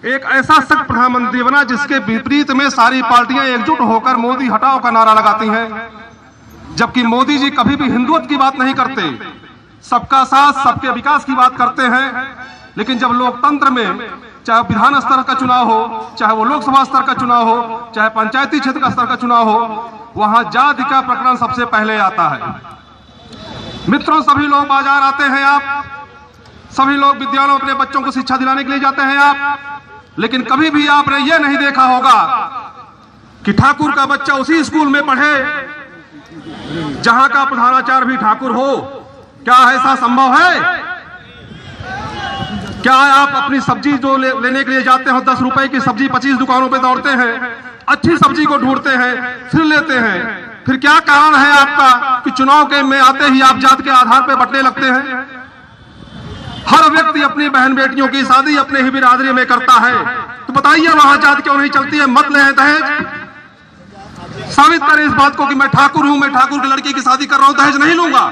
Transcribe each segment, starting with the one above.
एक ऐसा सख्त प्रधानमंत्री बना जिसके विपरीत में सारी पार्टियां एकजुट होकर मोदी हटाओ का नारा लगाती हैं, जबकि मोदी जी कभी भी हिंदुत्व की बात नहीं करते, सबका साथ सबके विकास की बात करते हैं। लेकिन जब लोकतंत्र में चाहे विधान स्तर का चुनाव हो, चाहे वो लोकसभा स्तर का चुनाव हो, चाहे पंचायती क्षेत्र का स्तर का चुनाव हो, वहां जाति का प्रकरण सबसे पहले आता है। मित्रों, सभी लोग बाजार आते हैं, आप सभी लोग विद्यालयों में अपने बच्चों को शिक्षा दिलाने के लिए जाते हैं आप, लेकिन कभी भी आपने यह नहीं देखा होगा कि ठाकुर का बच्चा उसी स्कूल में पढ़े जहां का प्रधानाचार्य भी ठाकुर हो। क्या ऐसा संभव है? क्या आप अपनी सब्जी जो लेने के लिए जाते हो, 10 रुपए की सब्जी 25 दुकानों पे दौड़ते हैं, अच्छी सब्जी को ढूंढते हैं, फिर लेते हैं? फिर क्या कारण है आपका कि चुनाव के में आते ही आप जात के आधार पर बंटने लगते हैं? हर व्यक्ति अपनी बहन बेटियों की शादी अपने ही बिरादरी में करता है, तो बताइए वहां जात क्यों नहीं चलती है? मत ले दहेज, साबित करें इस बात को कि मैं ठाकुर हूं, मैं ठाकुर की लड़की की शादी कर रहा हूं, दहेज नहीं लूंगा।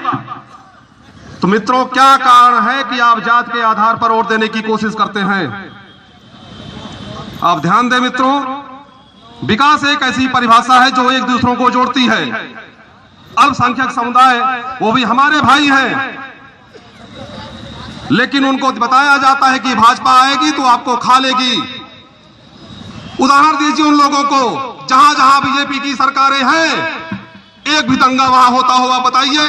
तो मित्रों, क्या कारण है कि आप जात के आधार पर वोट देने की कोशिश करते हैं? आप ध्यान दें मित्रों, विकास एक ऐसी परिभाषा है जो एक दूसरों को जोड़ती है। अल्पसंख्यक समुदाय वो भी हमारे भाई हैं, लेकिन उनको बताया जाता है कि भाजपा आएगी तो आपको खा लेगी। उदाहरण दीजिए उन लोगों को जहां जहां बीजेपी की सरकारें हैं, एक भी दंगा वहां होता होगा? बताइए।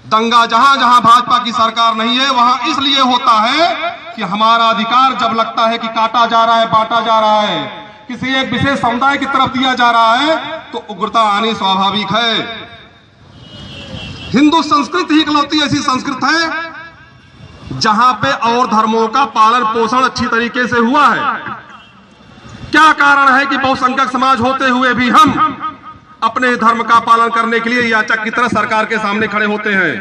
दंगा जहां जहां भाजपा की सरकार नहीं है वहां इसलिए होता है कि हमारा अधिकार जब लगता है कि काटा जा रहा है, बांटा जा रहा है, किसी एक विशेष समुदाय की तरफ दिया जा रहा है, तो उग्रता आनी स्वाभाविक है। हिंदू संस्कृति ही इकलौती ऐसी संस्कृत है जहां पे और धर्मों का पालन पोषण अच्छी तरीके से हुआ है। क्या कारण है कि बहुसंख्यक समाज होते हुए भी हम अपने धर्म का पालन करने के लिए याचक की तरह सरकार के सामने खड़े होते हैं?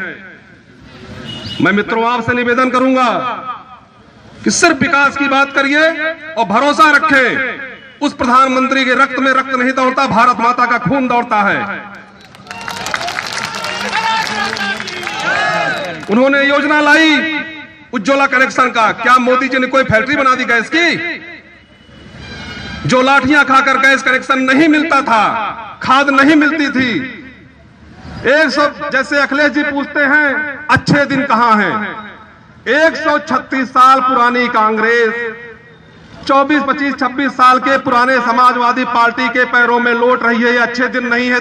मैं मित्रों आपसे निवेदन करूंगा कि सिर्फ विकास की बात करिए और भरोसा रखें, उस प्रधानमंत्री के रक्त में रक्त नहीं दौड़ता, भारत माता का खून दौड़ता है। उन्होंने योजना लाई उज्ज्वला कनेक्शन का। क्या मोदी जी ने कोई फैक्ट्री बना दी गैस की? जो लाठियां खाकर गैस कनेक्शन नहीं मिलता था, खाद नहीं मिलती थी, 100 जैसे अखिलेश जी पूछते हैं अच्छे दिन कहां हैं? 136 साल पुरानी कांग्रेस 24, 25, 26 साल के पुराने समाजवादी पार्टी के पैरों में लौट रही है। ये अच्छे दिन नहीं है।